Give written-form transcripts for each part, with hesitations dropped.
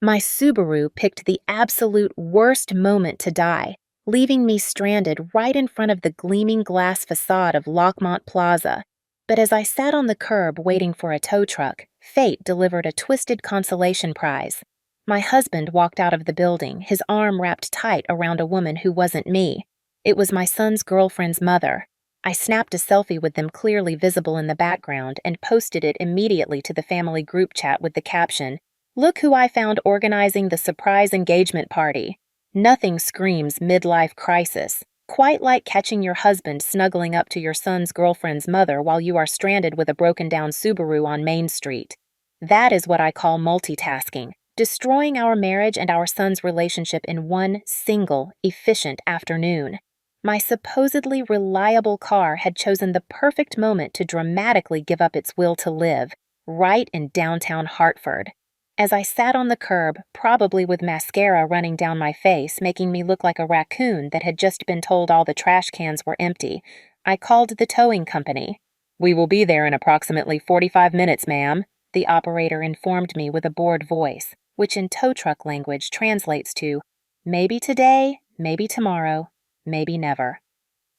My Subaru picked the absolute worst moment to die, leaving me stranded right in front of the gleaming glass facade of Lockmont Plaza. But as I sat on the curb waiting for a tow truck, fate delivered a twisted consolation prize. My husband walked out of the building, his arm wrapped tight around a woman who wasn't me. It was my son's girlfriend's mother. I snapped a selfie with them clearly visible in the background and posted it immediately to the family group chat with the caption, "Look who I found organizing the surprise engagement party." Nothing screams midlife crisis, quite like catching your husband snuggling up to your son's girlfriend's mother while you are stranded with a broken-down Subaru on Main Street. That is what I call multitasking, destroying our marriage and our son's relationship in one single, efficient afternoon. My supposedly reliable car had chosen the perfect moment to dramatically give up its will to live, right in downtown Hartford. As I sat on the curb, probably with mascara running down my face, making me look like a raccoon that had just been told all the trash cans were empty, I called the towing company. "We will be there in approximately 45 minutes, ma'am," the operator informed me with a bored voice, which in tow truck language translates to, "Maybe today, maybe tomorrow, maybe never."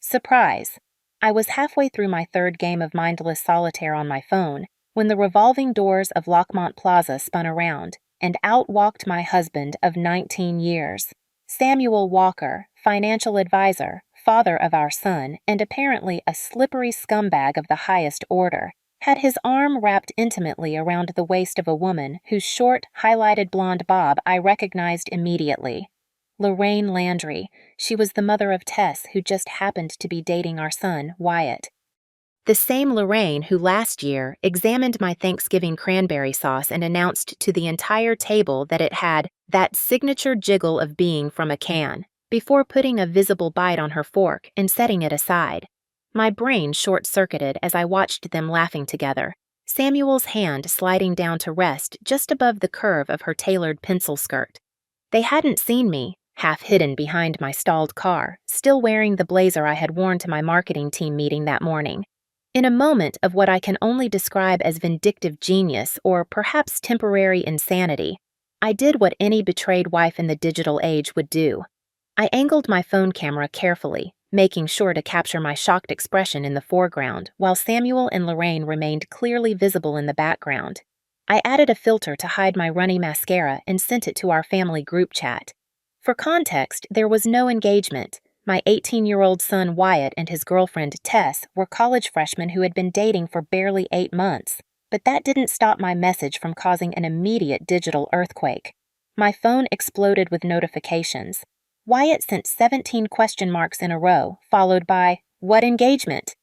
Surprise! I was halfway through my third game of mindless solitaire on my phone when the revolving doors of Lockmont Plaza spun around, and out walked my husband of 19 years. Samuel Walker, financial advisor, father of our son, and apparently a slippery scumbag of the highest order, had his arm wrapped intimately around the waist of a woman whose short, highlighted blonde bob I recognized immediately. Lorraine Landry. She was the mother of Tess, who just happened to be dating our son, Wyatt. The same Lorraine who last year examined my Thanksgiving cranberry sauce and announced to the entire table that it had that signature jiggle of being from a can, before putting a visible bite on her fork and setting it aside. My brain short-circuited as I watched them laughing together, Samuel's hand sliding down to rest just above the curve of her tailored pencil skirt. They hadn't seen me, half hidden behind my stalled car, still wearing the blazer I had worn to my marketing team meeting that morning. In a moment of what I can only describe as vindictive genius or perhaps temporary insanity, I did what any betrayed wife in the digital age would do. I angled my phone camera carefully, making sure to capture my shocked expression in the foreground, while Samuel and Lorraine remained clearly visible in the background. I added a filter to hide my runny mascara and sent it to our family group chat. For context, there was no engagement. My 18-year-old son Wyatt and his girlfriend Tess were college freshmen who had been dating for barely 8 months, but that didn't stop my message from causing an immediate digital earthquake. My phone exploded with notifications. Wyatt sent 17 question marks in a row, followed by, "What engagement?"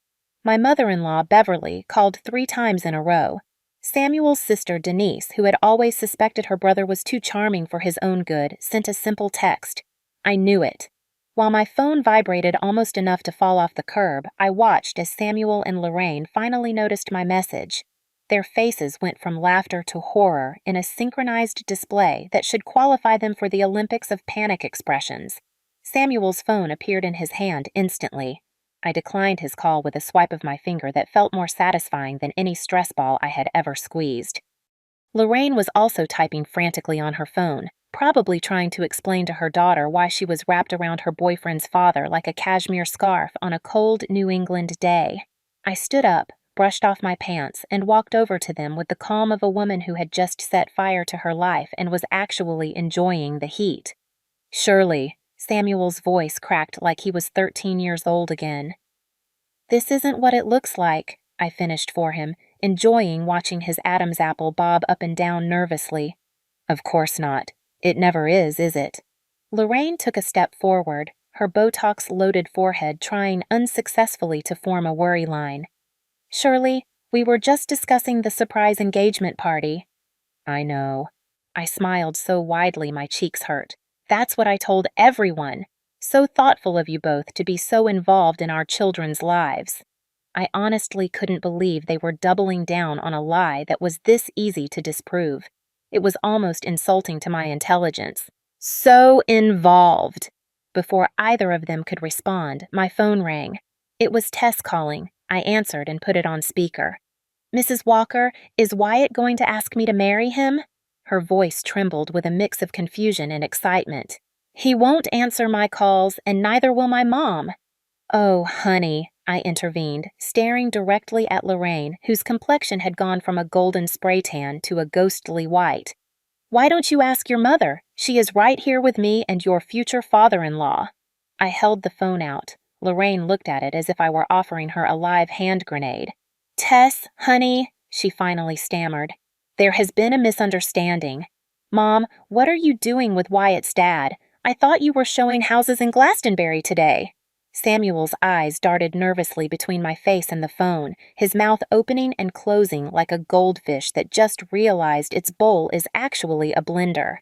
My mother-in-law, Beverly, called 3 times in a row. Samuel's sister, Denise, who had always suspected her brother was too charming for his own good, sent a simple text. I knew it. While my phone vibrated almost enough to fall off the curb, I watched as Samuel and Lorraine finally noticed my message. Their faces went from laughter to horror in a synchronized display that should qualify them for the Olympics of panic expressions. Samuel's phone appeared in his hand instantly. I declined his call with a swipe of my finger that felt more satisfying than any stress ball I had ever squeezed. Lorraine was also typing frantically on her phone, probably trying to explain to her daughter why she was wrapped around her boyfriend's father like a cashmere scarf on a cold New England day. I stood up, brushed off my pants, and walked over to them with the calm of a woman who had just set fire to her life and was actually enjoying the heat. "Shirley," Samuel's voice cracked like he was 13 years old again. "This isn't what it looks like," I finished for him, enjoying watching his Adam's apple bob up and down nervously. "Of course not. It never is it?" Lorraine took a step forward, her Botox-loaded forehead trying unsuccessfully to form a worry line. "Shirley, we were just discussing the surprise engagement party." "I know." I smiled so widely my cheeks hurt. "That's what I told everyone. So thoughtful of you both to be so involved in our children's lives." I honestly couldn't believe they were doubling down on a lie that was this easy to disprove. It was almost insulting to my intelligence. So involved! Before either of them could respond, my phone rang. It was Tess calling. I answered and put it on speaker. "Mrs. Walker, is Wyatt going to ask me to marry him?" Her voice trembled with a mix of confusion and excitement. "He won't answer my calls, and neither will my mom." "Oh, honey," I intervened, staring directly at Lorraine, whose complexion had gone from a golden spray tan to a ghostly white. "Why don't you ask your mother? She is right here with me and your future father-in-law." I held the phone out. Lorraine looked at it as if I were offering her a live hand grenade. "Tess, honey," she finally stammered. "There has been a misunderstanding. Mom, what are you doing with Wyatt's dad? I thought you were showing houses in Glastonbury today." Samuel's eyes darted nervously between my face and the phone, his mouth opening and closing like a goldfish that just realized its bowl is actually a blender.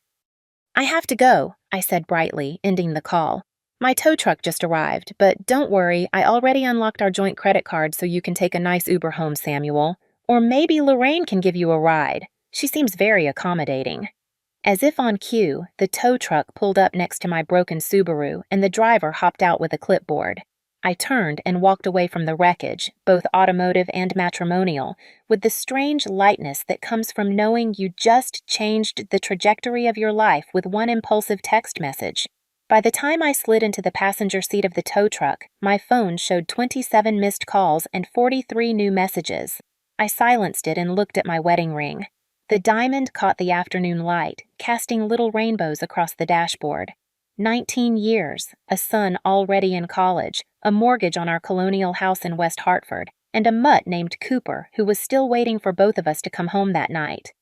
"I have to go," I said brightly, ending the call. "My tow truck just arrived, but don't worry, I already unlocked our joint credit card so you can take a nice Uber home, Samuel. Or maybe Lorraine can give you a ride. She seems very accommodating." As if on cue, the tow truck pulled up next to my broken Subaru, and the driver hopped out with a clipboard. I turned and walked away from the wreckage, both automotive and matrimonial, with the strange lightness that comes from knowing you just changed the trajectory of your life with one impulsive text message. By the time I slid into the passenger seat of the tow truck, my phone showed 27 missed calls and 43 new messages. I silenced it and looked at my wedding ring. The diamond caught the afternoon light, casting little rainbows across the dashboard. 19 years, a son already in college, a mortgage on our colonial house in West Hartford, and a mutt named Cooper who was still waiting for both of us to come home that night.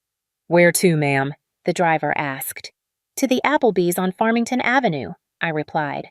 "Where to, ma'am?" the driver asked. "To the Applebee's on Farmington Avenue," I replied.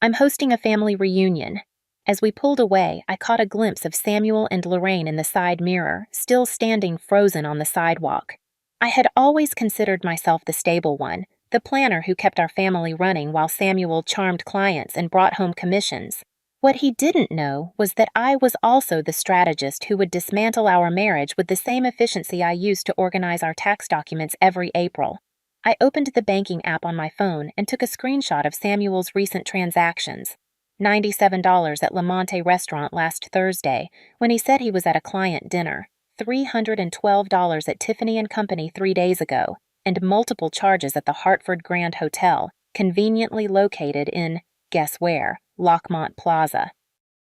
"I'm hosting a family reunion." As we pulled away, I caught a glimpse of Samuel and Lorraine in the side mirror, still standing frozen on the sidewalk. I had always considered myself the stable one, the planner who kept our family running while Samuel charmed clients and brought home commissions. What he didn't know was that I was also the strategist who would dismantle our marriage with the same efficiency I used to organize our tax documents every April. I opened the banking app on my phone and took a screenshot of Samuel's recent transactions. $97 at Lamonte Restaurant last Thursday, when he said he was at a client dinner, $312 at Tiffany & Company 3 days ago, and multiple charges at the Hartford Grand Hotel, conveniently located in, guess where, Lockmont Plaza.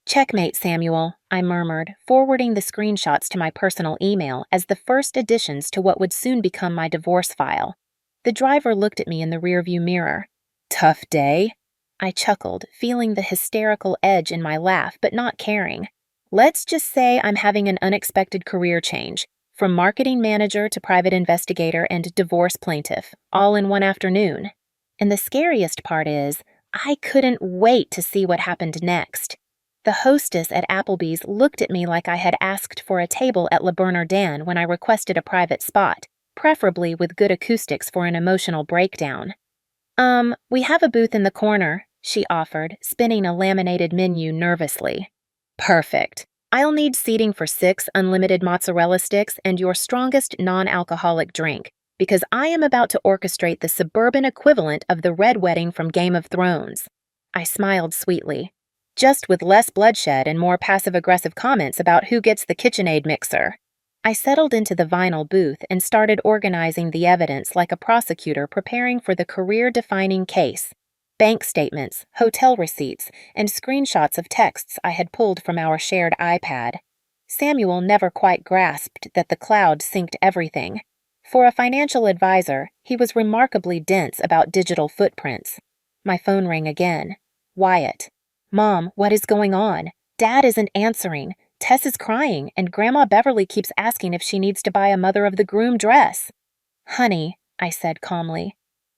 "Checkmate, Samuel," I murmured, forwarding the screenshots to my personal email as the first additions to what would soon become my divorce file. The driver looked at me in the rearview mirror. "Tough day?" I chuckled, feeling the hysterical edge in my laugh, but not caring. "Let's just say I'm having an unexpected career change, from marketing manager to private investigator and divorce plaintiff, all in one afternoon. And the scariest part is, I couldn't wait to see what happened next." The hostess at Applebee's looked at me like I had asked for a table at Le Bernardin when I requested a private spot, preferably with good acoustics for an emotional breakdown. We have a booth in the corner," she offered, spinning a laminated menu nervously. "Perfect. I'll need seating for 6 unlimited mozzarella sticks and your strongest non-alcoholic drink, because I am about to orchestrate the suburban equivalent of the Red Wedding from Game of Thrones." I smiled sweetly. "Just with less bloodshed and more passive-aggressive comments about who gets the KitchenAid mixer." I settled into the vinyl booth and started organizing the evidence like a prosecutor preparing for the career-defining case. Bank statements, hotel receipts, and screenshots of texts I had pulled from our shared iPad. Samuel never quite grasped that the cloud synced everything. For a financial advisor, he was remarkably dense about digital footprints. My phone rang again. Wyatt. "Mom, what is going on? Dad isn't answering. Tess is crying, and Grandma Beverly keeps asking if she needs to buy a mother of the groom dress." "Honey," I said calmly,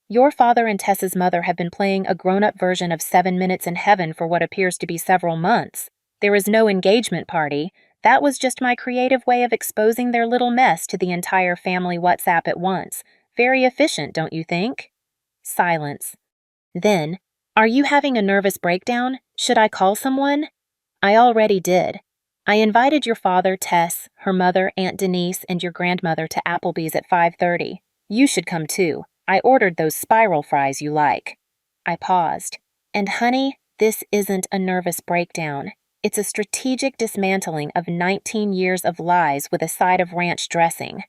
"your father and Tess's mother have been playing a grown-up version of 7 Minutes in Heaven for what appears to be several months. There is no engagement party. That was just my creative way of exposing their little mess to the entire family WhatsApp at once. Very efficient, don't you think?" Silence. Then, "Are you having a nervous breakdown? Should I call someone?" "I already did. I invited your father, Tess, her mother, Aunt Denise, and your grandmother to Applebee's at 5:30. You should come too. I ordered those spiral fries you like." I paused. "And honey, this isn't a nervous breakdown. It's a strategic dismantling of 19 years of lies with a side of ranch dressing.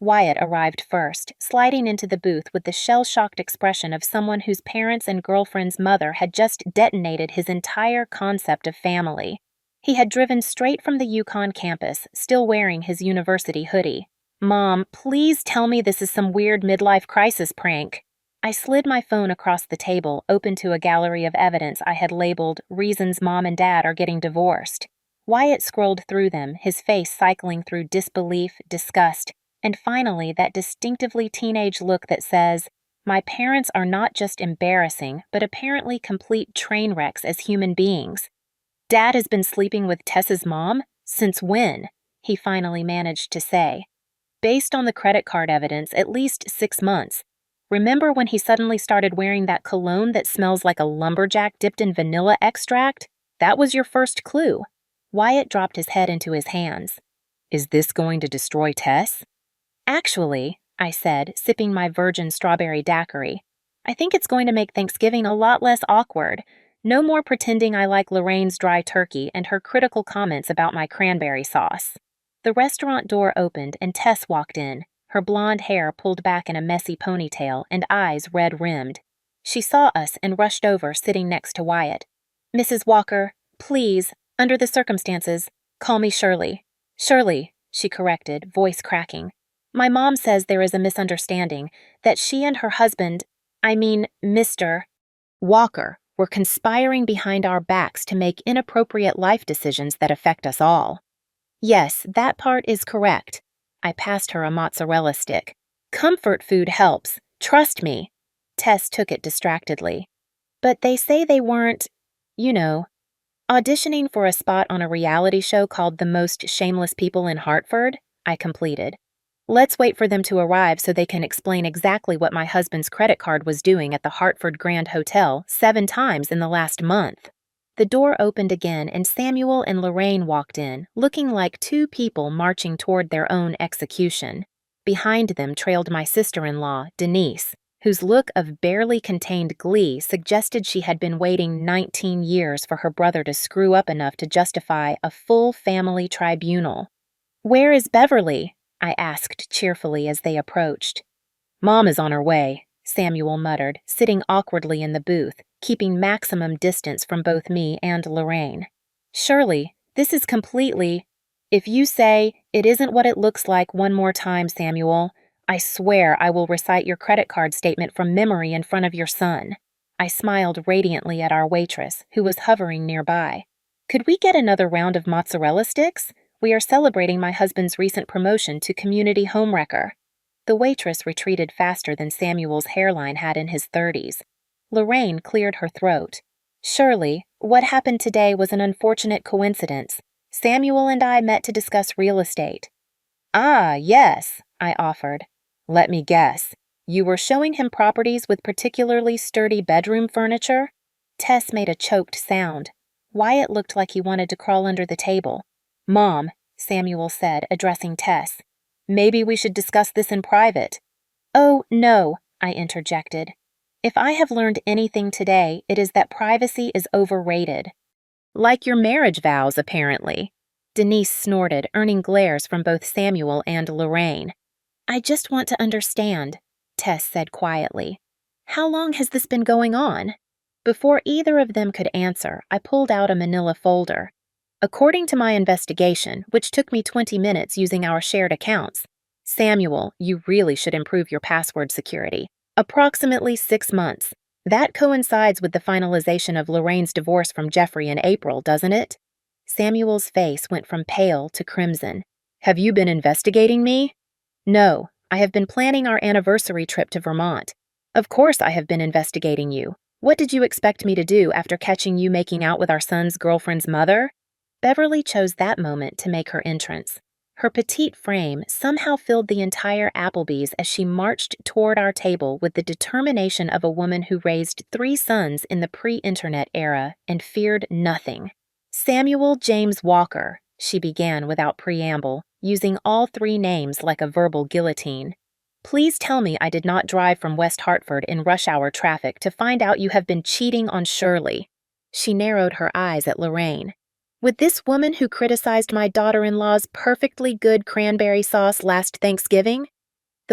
Wyatt arrived first, sliding into the booth with the shell-shocked expression of someone whose parents and girlfriend's mother had just detonated his entire concept of family. He had driven straight from the Yukon campus, still wearing his university hoodie. "Mom, please tell me this is some weird midlife crisis prank." I slid my phone across the table, open to a gallery of evidence I had labeled "Reasons Mom and Dad Are Getting Divorced." Wyatt scrolled through them, his face cycling through disbelief, disgust, and finally that distinctively teenage look that says, "My parents are not just embarrassing, but apparently complete train wrecks as human beings." "Dad has been sleeping with Tess's mom? Since when?" he finally managed to say. "Based on the credit card evidence, at least 6 months. Remember when he suddenly started wearing that cologne that smells like a lumberjack dipped in vanilla extract? That was your first clue." Wyatt dropped his head into his hands. "Is this going to destroy Tess?" "Actually," I said, sipping my virgin strawberry daiquiri, "I think it's going to make Thanksgiving a lot less awkward. No more pretending I like Lorraine's dry turkey and her critical comments about my cranberry sauce." The restaurant door opened and Tess walked in, her blonde hair pulled back in a messy ponytail and eyes red-rimmed. She saw us and rushed over, sitting next to Wyatt. "Mrs. Walker, please, under the circumstances, call me Shirley." "Shirley," she corrected, voice cracking. "My mom says there is a misunderstanding, that she and her husband, Mr. Walker, were conspiring behind our backs to make inappropriate life decisions that affect us all." "Yes, that part is correct." I passed her a mozzarella stick. "Comfort food helps. Trust me." Tess took it distractedly. "But they say they weren't, you know, auditioning for a spot on a reality show called The Most Shameless People in Hartford," I completed. "Let's wait for them to arrive so they can explain exactly what my husband's credit card was doing at the Hartford Grand Hotel 7 times in the last month." The door opened again and Samuel and Lorraine walked in, looking like 2 people marching toward their own execution. Behind them trailed my sister-in-law, Denise, whose look of barely contained glee suggested she had been waiting 19 years for her brother to screw up enough to justify a full family tribunal. "Where is Beverly?" I asked cheerfully as they approached. "Mom is on her way," Samuel muttered, sitting awkwardly in the booth, keeping maximum distance from both me and Lorraine. "Shirley, this is completely—" "If you say, 'It isn't what it looks like' one more time, Samuel, I swear I will recite your credit card statement from memory in front of your son." I smiled radiantly at our waitress, who was hovering nearby. "Could we get another round of mozzarella sticks? We are celebrating my husband's recent promotion to community homewrecker." The waitress retreated faster than Samuel's hairline had in his 30s. Lorraine cleared her throat. "Shirley, what happened today was an unfortunate coincidence. Samuel and I met to discuss real estate." "Ah, yes," I offered. "Let me guess. You were showing him properties with particularly sturdy bedroom furniture?" Tess made a choked sound. Wyatt looked like he wanted to crawl under the table. "Mom," Samuel said, addressing Tess, "maybe we should discuss this in private." "Oh, no," I interjected. "If I have learned anything today, it is that privacy is overrated." "Like your marriage vows, apparently." Denise snorted, earning glares from both Samuel and Lorraine. "I just want to understand," Tess said quietly. "How long has this been going on?" Before either of them could answer, I pulled out a manila folder. "According to my investigation, which took me 20 minutes using our shared accounts, Samuel, you really should improve your password security. Approximately 6 months. That coincides with the finalization of Lorraine's divorce from Jeffrey in April, doesn't it?" Samuel's face went from pale to crimson. "Have you been investigating me?" "No, I have been planning our anniversary trip to Vermont. Of course I have been investigating you. What did you expect me to do after catching you making out with our son's girlfriend's mother?" Beverly chose that moment to make her entrance. Her petite frame somehow filled the entire Applebee's as she marched toward our table with the determination of a woman who raised 3 sons in the pre-internet era and feared nothing. "Samuel James Walker," she began without preamble, using all 3 names like a verbal guillotine. "Please tell me I did not drive from West Hartford in rush hour traffic to find out you have been cheating on Shirley." She narrowed her eyes at Lorraine. "With this woman who criticized my daughter-in-law's perfectly good cranberry sauce last Thanksgiving?"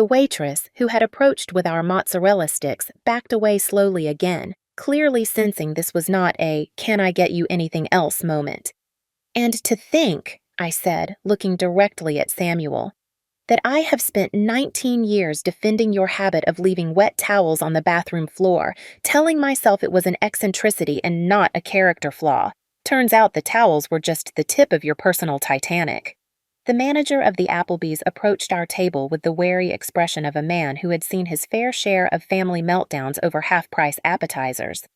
The waitress, who had approached with our mozzarella sticks, backed away slowly again, clearly sensing this was not a "can I get you anything else" moment. "And to think," I said, looking directly at Samuel, "that I have spent 19 years defending your habit of leaving wet towels on the bathroom floor, telling myself it was an eccentricity and not a character flaw. Turns out the towels were just the tip of your personal Titanic." The manager of the Applebee's approached our table with the wary expression of a man who had seen his fair share of family meltdowns over half-price appetizers.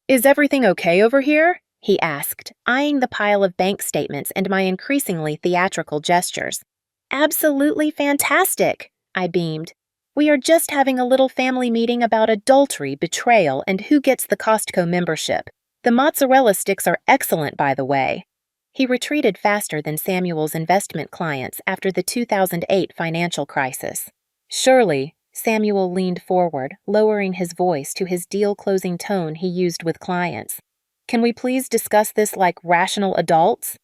"Is everything okay over here?" he asked, eyeing the pile of bank statements and my increasingly theatrical gestures. "Absolutely fantastic," I beamed. "We are just having a little family meeting about adultery, betrayal, and who gets the Costco membership. The mozzarella sticks are excellent, by the way." He retreated faster than Samuel's investment clients after the 2008 financial crisis. "Surely," Samuel leaned forward, lowering his voice to his deal-closing tone he used with clients. "Can we please discuss this like rational adults?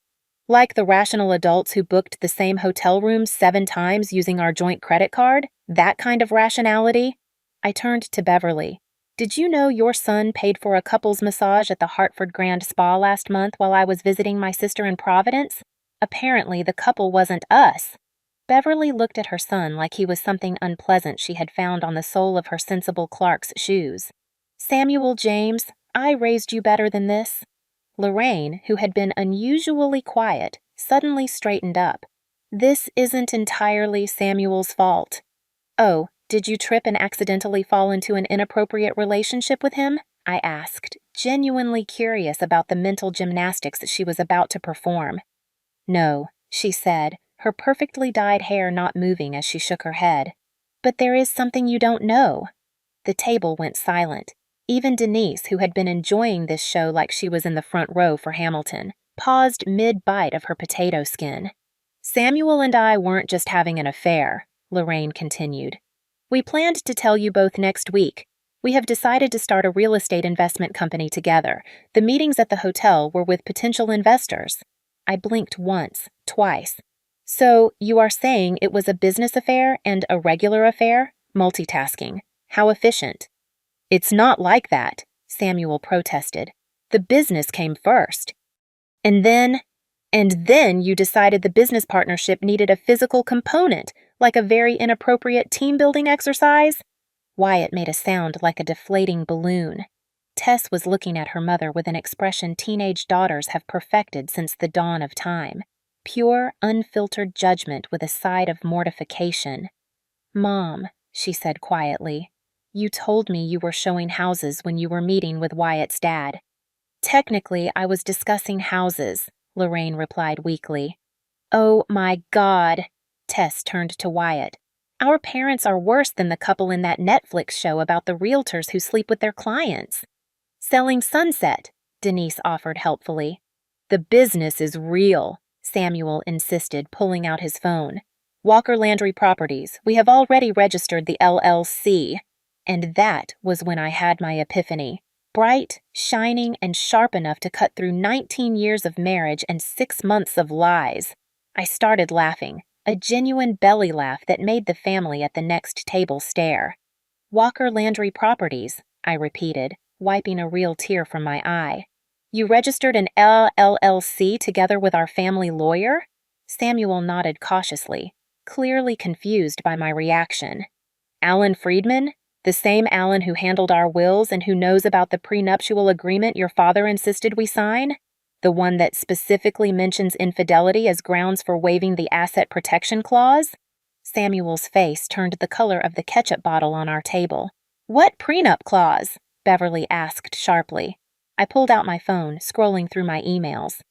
Like the rational adults who booked the same hotel rooms 7 times using our joint credit card? That kind of rationality?" I turned to Beverly. "Did you know your son paid for a couple's massage at the Hartford Grand Spa last month while I was visiting my sister in Providence? Apparently the couple wasn't us." Beverly looked at her son like he was something unpleasant she had found on the sole of her sensible Clark's shoes. "Samuel James, I raised you better than this." Lorraine, who had been unusually quiet, suddenly straightened up. "This isn't entirely Samuel's fault." "Oh, did you trip and accidentally fall into an inappropriate relationship with him?" I asked, genuinely curious about the mental gymnastics she was about to perform. "No," she said, her perfectly dyed hair not moving as she shook her head. "But there is something you don't know." The table went silent. Even Denise, who had been enjoying this show like she was in the front row for Hamilton, paused mid-bite of her potato skin. "Samuel and I weren't just having an affair," Lorraine continued. "We planned to tell you both next week. We have decided to start a real estate investment company together. The meetings at the hotel were with potential investors." I blinked once, twice. "So, you are saying it was a business affair and a regular affair? Multitasking. How efficient." "It's not like that," Samuel protested. "The business came first. And then you decided the business partnership needed a physical component, like a very inappropriate team-building exercise?" Wyatt made a sound like a deflating balloon. Tess was looking at her mother with an expression teenage daughters have perfected since the dawn of time. Pure, unfiltered judgment with a side of mortification. "Mom," she said quietly, "you told me you were showing houses when you were meeting with Wyatt's dad." "Technically, I was discussing houses," Lorraine replied weakly. "Oh my God," Tess turned to Wyatt. "Our parents are worse than the couple in that Netflix show about the realtors who sleep with their clients." "Selling Sunset," Denise offered helpfully. "The business is real," Samuel insisted, pulling out his phone. "Walker Landry Properties. We have already registered the LLC." And that was when I had my epiphany. Bright, shining, and sharp enough to cut through 19 years of marriage and 6 months of lies. I started laughing, a genuine belly laugh that made the family at the next table stare. "Walker Landry Properties," I repeated, wiping a real tear from my eye. "You registered an LLC together with our family lawyer?" Samuel nodded cautiously, clearly confused by my reaction. "Alan Friedman? The same Alan who handled our wills and who knows about the prenuptial agreement your father insisted we sign? The one that specifically mentions infidelity as grounds for waiving the asset protection clause?" Samuel's face turned the color of the ketchup bottle on our table. "What prenup clause?" Beverly asked sharply. I pulled out my phone, scrolling through my emails.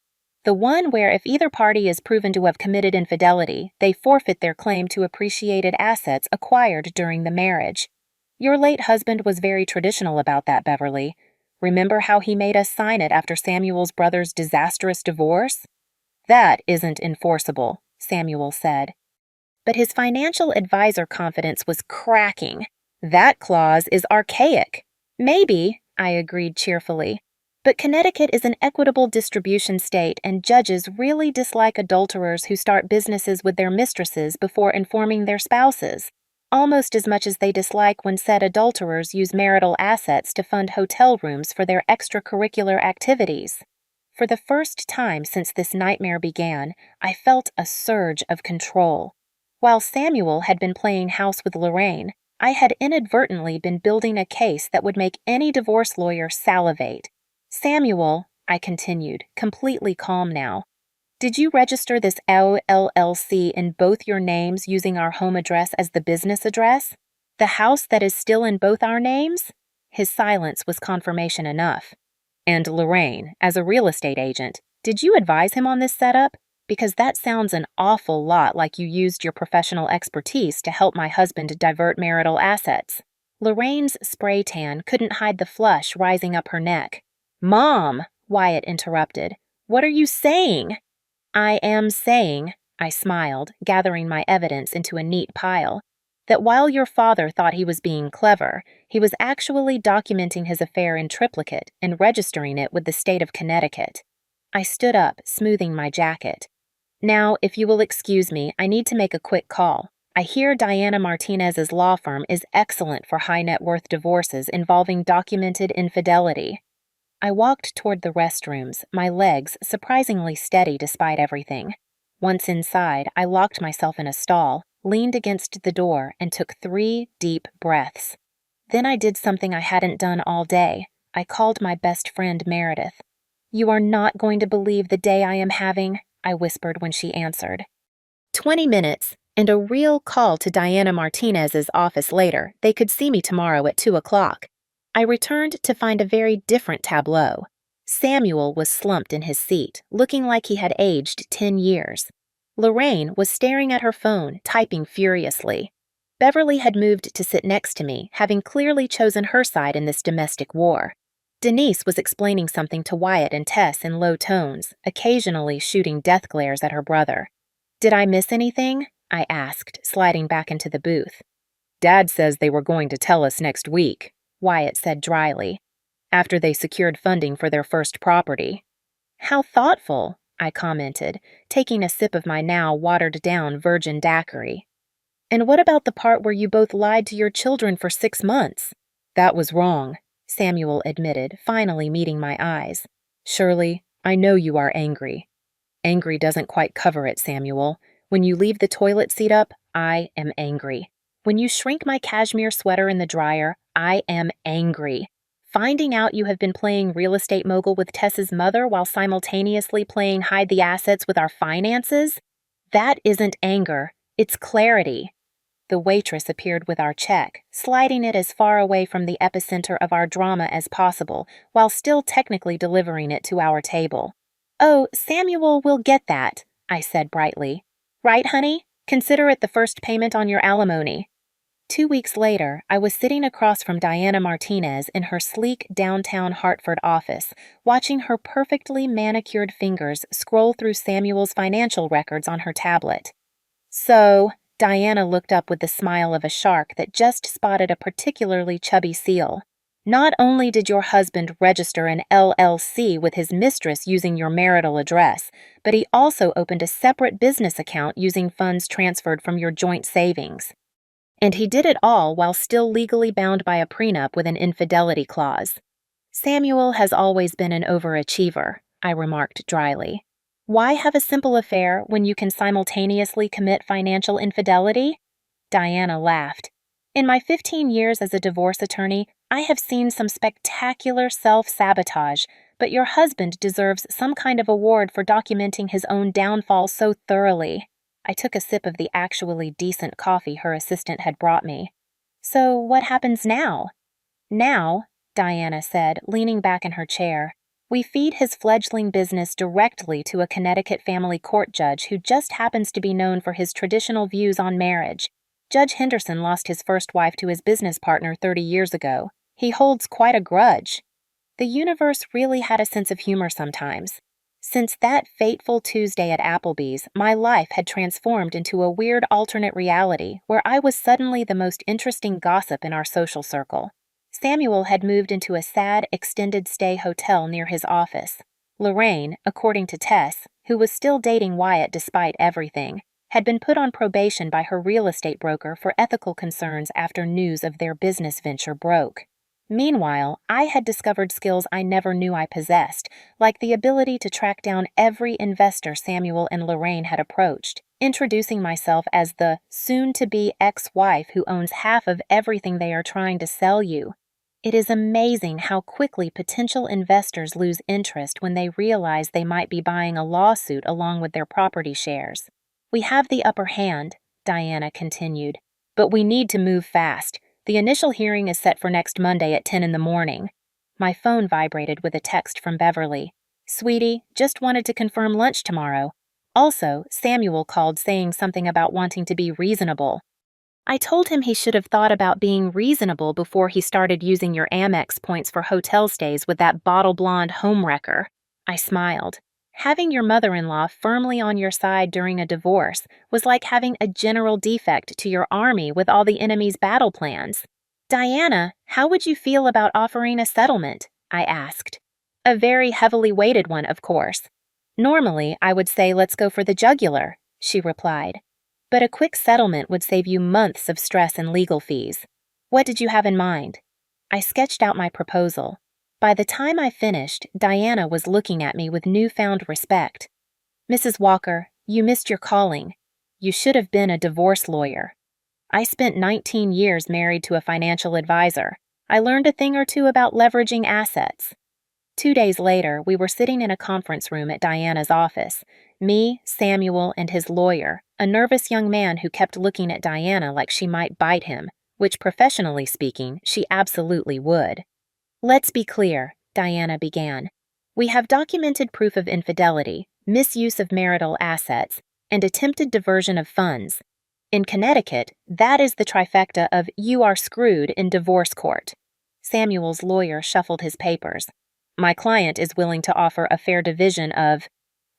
"The one where if either party is proven to have committed infidelity, they forfeit their claim to appreciated assets acquired during the marriage. Your late husband was very traditional about that, Beverly. Remember how he made us sign it after Samuel's brother's disastrous divorce?" "That isn't enforceable," Samuel said. But his financial advisor confidence was cracking. "That clause is archaic." "Maybe," I agreed cheerfully. "But Connecticut is an equitable distribution state, and judges really dislike adulterers who start businesses with their mistresses before informing their spouses. almost as much as they dislike when said adulterers use marital assets to fund hotel rooms for their extracurricular activities. For the first time since this nightmare began, I felt a surge of control. While Samuel had been playing house with Lorraine, I had inadvertently been building a case that would make any divorce lawyer salivate. Samuel, I continued, completely calm now, did you register this LLC in both your names using our home address as the business address? The house that is still in both our names? His silence was confirmation enough. And Lorraine, as a real estate agent, did you advise him on this setup? Because that sounds an awful lot like you used your professional expertise to help my husband divert marital assets. Lorraine's spray tan couldn't hide the flush rising up her neck. Mom, Wyatt interrupted. What are you saying? I am saying, I smiled, gathering my evidence into a neat pile, that while your father thought he was being clever, he was actually documenting his affair in triplicate and registering it with the state of Connecticut. I stood up, smoothing my jacket. Now, if you will excuse me, I need to make a quick call. I hear Diana Martinez's law firm is excellent for high net worth divorces involving documented infidelity. I walked toward the restrooms, my legs surprisingly steady despite everything. Once inside, I locked myself in a stall, leaned against the door, and took 3 deep breaths. Then I did something I hadn't done all day. I called my best friend Meredith. You are not going to believe the day I am having, I whispered when she answered. 20 minutes, and a real call to Diana Martinez's office later. They could see me tomorrow at 2 o'clock. I returned to find a very different tableau. Samuel was slumped in his seat, looking like he had aged 10 years. Lorraine was staring at her phone, typing furiously. Beverly had moved to sit next to me, having clearly chosen her side in this domestic war. Denise was explaining something to Wyatt and Tess in low tones, occasionally shooting death glares at her brother. Did I miss anything? I asked, sliding back into the booth. Dad says they were going to tell us next week, Wyatt said dryly, after they secured funding for their first property. How thoughtful, I commented, taking a sip of my now watered-down virgin daiquiri. And what about the part where you both lied to your children for 6 months? That was wrong, Samuel admitted, finally meeting my eyes. Shirley, I know you are angry. Angry doesn't quite cover it, Samuel. When you leave the toilet seat up, I am angry. When you shrink my cashmere sweater in the dryer, I am angry. Finding out you have been playing real estate mogul with Tess's mother while simultaneously playing hide the assets with our finances? That isn't anger, it's clarity. The waitress appeared with our check, sliding it as far away from the epicenter of our drama as possible, while still technically delivering it to our table. Oh, Samuel will get that, I said brightly. Right, honey? Consider it the first payment on your alimony. 2 weeks later, I was sitting across from Diana Martinez in her sleek downtown Hartford office, watching her perfectly manicured fingers scroll through Samuel's financial records on her tablet. So, Diana looked up with the smile of a shark that just spotted a particularly chubby seal. Not only did your husband register an LLC with his mistress using your marital address, but he also opened a separate business account using funds transferred from your joint savings. And he did it all while still legally bound by a prenup with an infidelity clause. Samuel has always been an overachiever, I remarked dryly. Why have a simple affair when you can simultaneously commit financial infidelity? Diana laughed. In my 15 years as a divorce attorney, I have seen some spectacular self-sabotage, but your husband deserves some kind of award for documenting his own downfall so thoroughly. I took a sip of the actually decent coffee her assistant had brought me. So what happens now? Now, Diana said, leaning back in her chair, we feed his fledgling business directly to a Connecticut family court judge who just happens to be known for his traditional views on marriage. Judge Henderson lost his first wife to his business partner 30 years ago. He holds quite a grudge. The universe really had a sense of humor sometimes. Since that fateful Tuesday at Applebee's, my life had transformed into a weird alternate reality where I was suddenly the most interesting gossip in our social circle. Samuel had moved into a sad, extended-stay hotel near his office. Lorraine, according to Tess, who was still dating Wyatt despite everything, had been put on probation by her real estate broker for ethical concerns after news of their business venture broke. Meanwhile, I had discovered skills I never knew I possessed, like the ability to track down every investor Samuel and Lorraine had approached, introducing myself as the soon-to-be ex-wife who owns half of everything they are trying to sell you. It is amazing how quickly potential investors lose interest when they realize they might be buying a lawsuit along with their property shares. We have the upper hand, Diana continued, but we need to move fast. The initial hearing is set for next Monday at 10 in the morning. My phone vibrated with a text from Beverly. Sweetie, just wanted to confirm lunch tomorrow. Also, Samuel called saying something about wanting to be reasonable. I told him he should have thought about being reasonable before he started using your Amex points for hotel stays with that bottle blonde homewrecker. I smiled. Having your mother-in-law firmly on your side during a divorce was like having a general defect to your army with all the enemy's battle plans. Diana, how would you feel about offering a settlement? I asked. A very heavily weighted one, of course. Normally, I would say let's go for the jugular, she replied. But a quick settlement would save you months of stress and legal fees. What did you have in mind? I sketched out my proposal. By the time I finished, Diana was looking at me with newfound respect. Mrs. Walker, you missed your calling. You should have been a divorce lawyer. I spent 19 years married to a financial advisor. I learned a thing or two about leveraging assets. 2 days later, we were sitting in a conference room at Diana's office. Me, Samuel, and his lawyer, a nervous young man who kept looking at Diana like she might bite him, which, professionally speaking, she absolutely would. Let's be clear, Diana began. We have documented proof of infidelity, misuse of marital assets, and attempted diversion of funds. In Connecticut, that is the trifecta of you are screwed in divorce court. Samuel's lawyer shuffled his papers. My client is willing to offer a fair division of...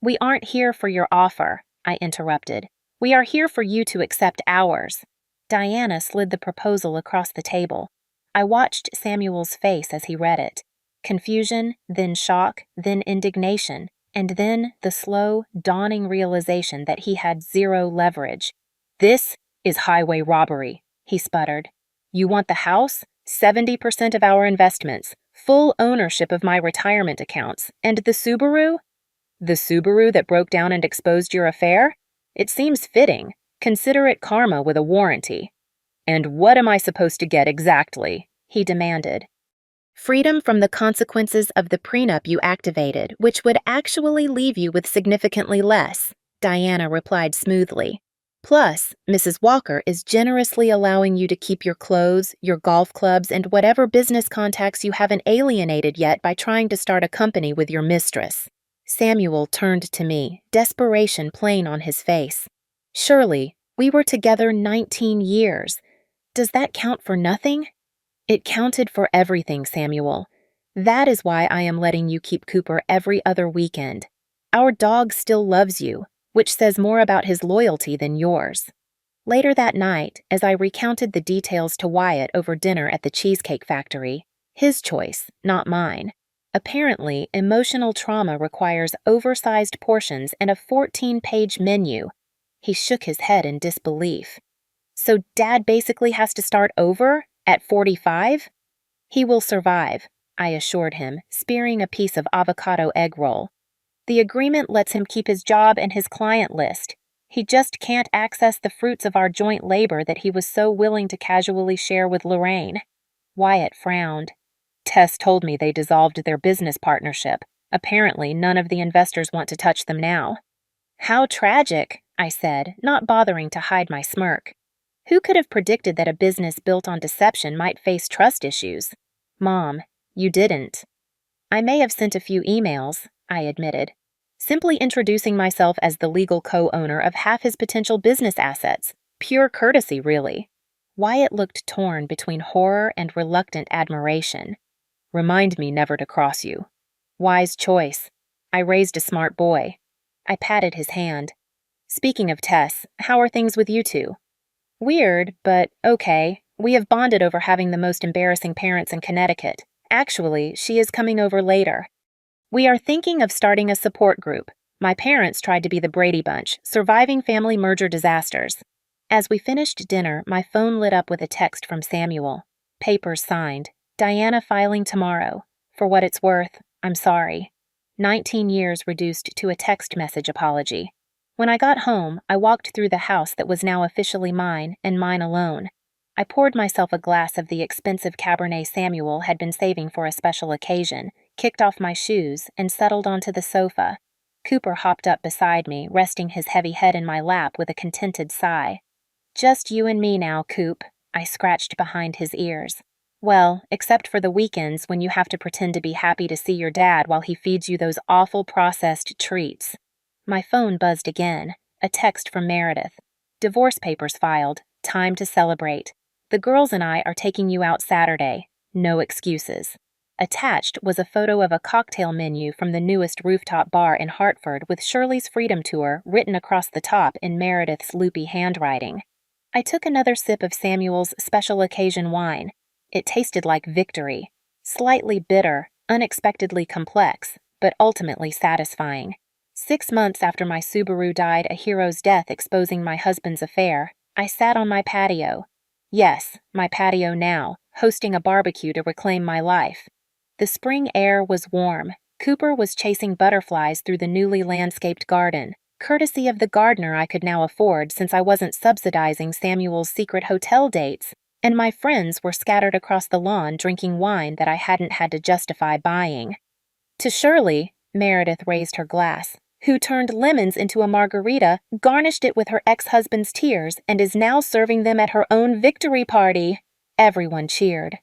We aren't here for your offer, I interrupted. We are here for you to accept ours. Diana slid the proposal across the table. I watched Samuel's face as he read it. Confusion, then shock, then indignation, and then the slow, dawning realization that he had zero leverage. This is highway robbery, he sputtered. You want the house, 70% of our investments, full ownership of my retirement accounts, and the Subaru? The Subaru that broke down and exposed your affair? It seems fitting. Consider it karma with a warranty. And what am I supposed to get exactly? He demanded. Freedom from the consequences of the prenup you activated, which would actually leave you with significantly less, Diana replied smoothly. Plus, Mrs. Walker is generously allowing you to keep your clothes, your golf clubs, and whatever business contacts you haven't alienated yet by trying to start a company with your mistress. Samuel turned to me, desperation plain on his face. Surely, we were together 19 years. Does that count for nothing? It counted for everything, Samuel. That is why I am letting you keep Cooper every other weekend. Our dog still loves you, which says more about his loyalty than yours. Later that night, as I recounted the details to Wyatt over dinner at the Cheesecake Factory, his choice, not mine. Apparently, emotional trauma requires oversized portions and a 14-page menu. He shook his head in disbelief. So Dad basically has to start over at 45? He will survive, I assured him, spearing a piece of avocado egg roll. The agreement lets him keep his job and his client list. He just can't access the fruits of our joint labor that he was so willing to casually share with Lorraine. Wyatt frowned. Tess told me they dissolved their business partnership. Apparently, none of the investors want to touch them now. How tragic, I said, not bothering to hide my smirk. Who could have predicted that a business built on deception might face trust issues? Mom, you didn't. I may have sent a few emails, I admitted, simply introducing myself as the legal co-owner of half his potential business assets. Pure courtesy, really. Wyatt looked torn between horror and reluctant admiration. Remind me never to cross you. Wise choice. I raised a smart boy. I patted his hand. Speaking of Tess, how are things with you two? Weird, but okay. We have bonded over having the most embarrassing parents in Connecticut. Actually, she is coming over later. We are thinking of starting a support group. My parents tried to be the Brady Bunch, surviving family merger disasters. As we finished dinner, my phone lit up with a text from Samuel. Papers signed. Diana filing tomorrow. For what it's worth, I'm sorry. 19 years reduced to a text message apology. When I got home, I walked through the house that was now officially mine and mine alone. I poured myself a glass of the expensive Cabernet Samuel had been saving for a special occasion, kicked off my shoes, and settled onto the sofa. Cooper hopped up beside me, resting his heavy head in my lap with a contented sigh. Just you and me now, Coop, I scratched behind his ears. Well, except for the weekends when you have to pretend to be happy to see your dad while he feeds you those awful processed treats. My phone buzzed again. A text from Meredith. Divorce papers filed. Time to celebrate. The girls and I are taking you out Saturday. No excuses. Attached was a photo of a cocktail menu from the newest rooftop bar in Hartford with Shirley's Freedom Tour written across the top in Meredith's loopy handwriting. I took another sip of Samuel's special occasion wine. It tasted like victory. Slightly bitter, unexpectedly complex, but ultimately satisfying. 6 months after my Subaru died a hero's death exposing my husband's affair, I sat on my patio. Yes, my patio now, hosting a barbecue to reclaim my life. The spring air was warm. Cooper was chasing butterflies through the newly landscaped garden, courtesy of the gardener I could now afford since I wasn't subsidizing Samuel's secret hotel dates, and my friends were scattered across the lawn drinking wine that I hadn't had to justify buying. To Shirley, Meredith raised her glass, who turned lemons into a margarita, garnished it with her ex-husband's tears, and is now serving them at her own victory party. Everyone cheered.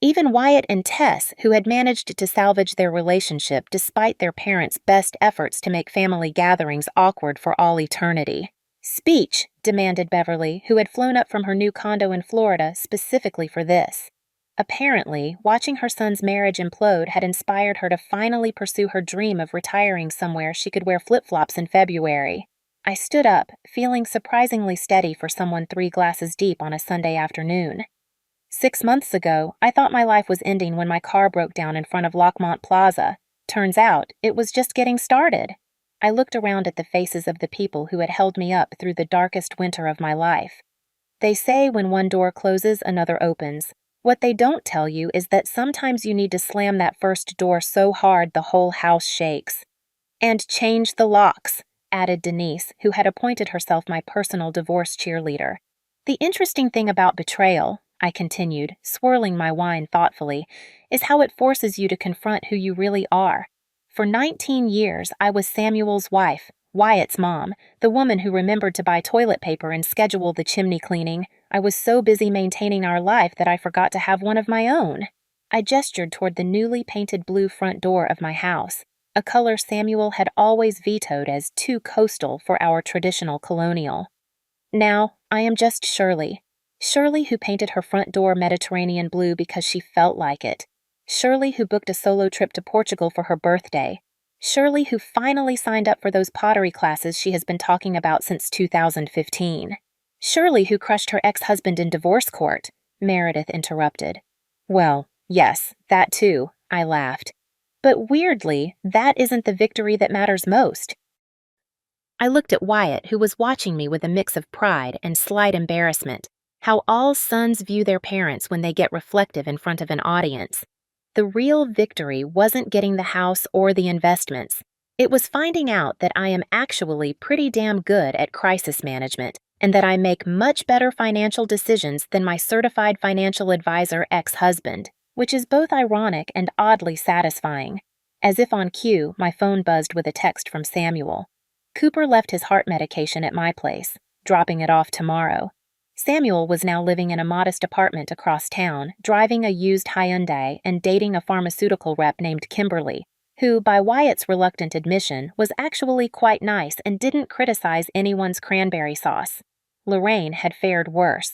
Even Wyatt and Tess, who had managed to salvage their relationship despite their parents' best efforts to make family gatherings awkward for all eternity. Speech, demanded Beverly, who had flown up from her new condo in Florida specifically for this. Apparently, watching her son's marriage implode had inspired her to finally pursue her dream of retiring somewhere she could wear flip-flops in February. I stood up, feeling surprisingly steady for someone 3 glasses deep on a Sunday afternoon. 6 months ago, I thought my life was ending when my car broke down in front of Lockmont Plaza. Turns out, it was just getting started. I looked around at the faces of the people who had held me up through the darkest winter of my life. They say when one door closes, another opens. What they don't tell you is that sometimes you need to slam that first door so hard the whole house shakes. And change the locks, added Denise, who had appointed herself my personal divorce cheerleader. The interesting thing about betrayal, I continued, swirling my wine thoughtfully, is how it forces you to confront who you really are. For 19 years, I was Samuel's wife, Wyatt's mom, the woman who remembered to buy toilet paper and schedule the chimney cleaning. I was so busy maintaining our life that I forgot to have one of my own. I gestured toward the newly painted blue front door of my house, a color Samuel had always vetoed as too coastal for our traditional colonial. Now, I am just Shirley. Shirley who painted her front door Mediterranean blue because she felt like it. Shirley who booked a solo trip to Portugal for her birthday. Shirley who finally signed up for those pottery classes she has been talking about since 2015. Shirley who crushed her ex-husband in divorce court, Meredith interrupted. Well, yes, that too, I laughed. But weirdly, that isn't the victory that matters most. I looked at Wyatt, who was watching me with a mix of pride and slight embarrassment. How all sons view their parents when they get reflective in front of an audience. The real victory wasn't getting the house or the investments. It was finding out that I am actually pretty damn good at crisis management and that I make much better financial decisions than my certified financial advisor ex-husband, which is both ironic and oddly satisfying. As if on cue, my phone buzzed with a text from Samuel. Cooper left his heart medication at my place, dropping it off tomorrow. Samuel was now living in a modest apartment across town, driving a used Hyundai and dating a pharmaceutical rep named Kimberly, who, by Wyatt's reluctant admission, was actually quite nice and didn't criticize anyone's cranberry sauce. Lorraine had fared worse.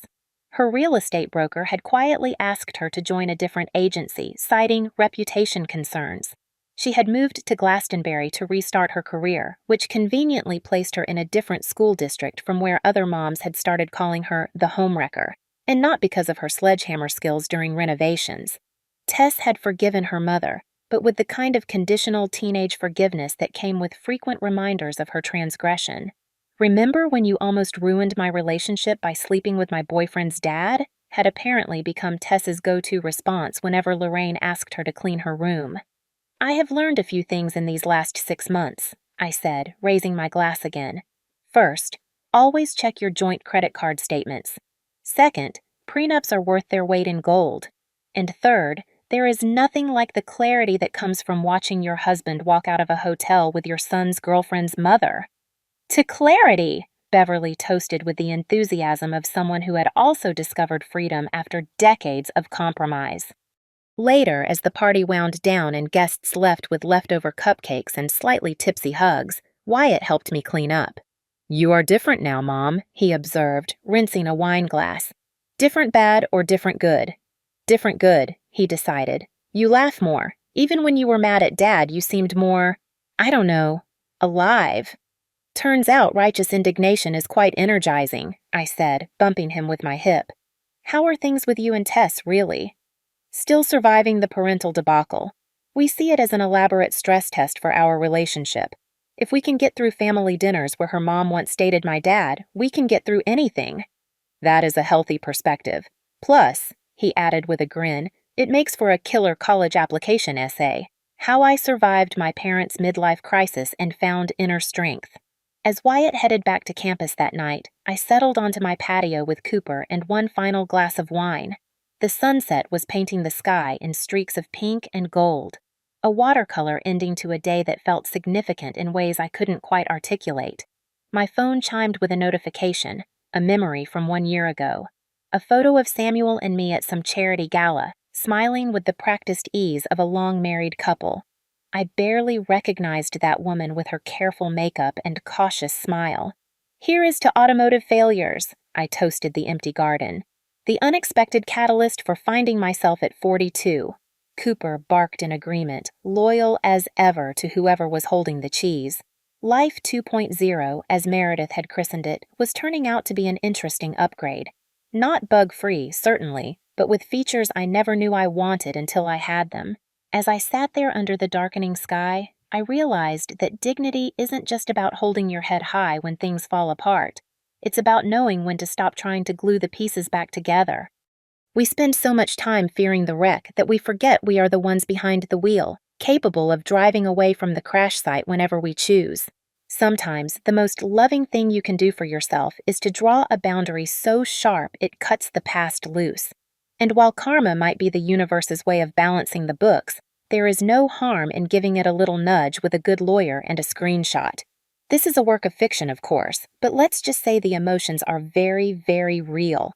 Her real estate broker had quietly asked her to join a different agency, citing reputation concerns. She had moved to Glastonbury to restart her career, which conveniently placed her in a different school district from where other moms had started calling her the homewrecker, and not because of her sledgehammer skills during renovations. Tess had forgiven her mother, but with the kind of conditional teenage forgiveness that came with frequent reminders of her transgression. Remember when you almost ruined my relationship by sleeping with my boyfriend's dad? Had apparently become Tess's go-to response whenever Lorraine asked her to clean her room. I have learned a few things in these last 6 months, I said, raising my glass again. First, always check your joint credit card statements. Second, prenups are worth their weight in gold. And third, there is nothing like the clarity that comes from watching your husband walk out of a hotel with your son's girlfriend's mother. To clarity, Beverly toasted with the enthusiasm of someone who had also discovered freedom after decades of compromise. Later, as the party wound down and guests left with leftover cupcakes and slightly tipsy hugs, Wyatt helped me clean up. "You are different now, Mom," he observed, rinsing a wine glass. "Different bad or different good?" "Different good," he decided. "You laugh more. Even when you were mad at Dad, you seemed more, I don't know, alive." "Turns out righteous indignation is quite energizing," I said, bumping him with my hip. "How are things with you and Tess, really?" "Still surviving the parental debacle. We see it as an elaborate stress test for our relationship. If we can get through family dinners where her mom once dated my dad, we can get through anything." "That is a healthy perspective. Plus," he added with a grin, "it makes for a killer college application essay. How I survived my parents' midlife crisis and found inner strength." As Wyatt headed back to campus that night, I settled onto my patio with Cooper and one final glass of wine. The sunset was painting the sky in streaks of pink and gold, a watercolor ending to a day that felt significant in ways I couldn't quite articulate. My phone chimed with a notification, a memory from 1 year ago. A photo of Samuel and me at some charity gala, smiling with the practiced ease of a long-married couple. I barely recognized that woman with her careful makeup and cautious smile. "Here is to automotive failures," I toasted the empty garden. "The unexpected catalyst for finding myself at 42. Cooper barked in agreement, loyal as ever to whoever was holding the cheese. Life 2.0, as Meredith had christened it, was turning out to be an interesting upgrade. Not bug-free, certainly, but with features I never knew I wanted until I had them. As I sat there under the darkening sky, I realized that dignity isn't just about holding your head high when things fall apart. It's about knowing when to stop trying to glue the pieces back together. We spend so much time fearing the wreck that we forget we are the ones behind the wheel, capable of driving away from the crash site whenever we choose. Sometimes, the most loving thing you can do for yourself is to draw a boundary so sharp it cuts the past loose. And while karma might be the universe's way of balancing the books, there is no harm in giving it a little nudge with a good lawyer and a screenshot. This is a work of fiction, of course, but let's just say the emotions are very, very real.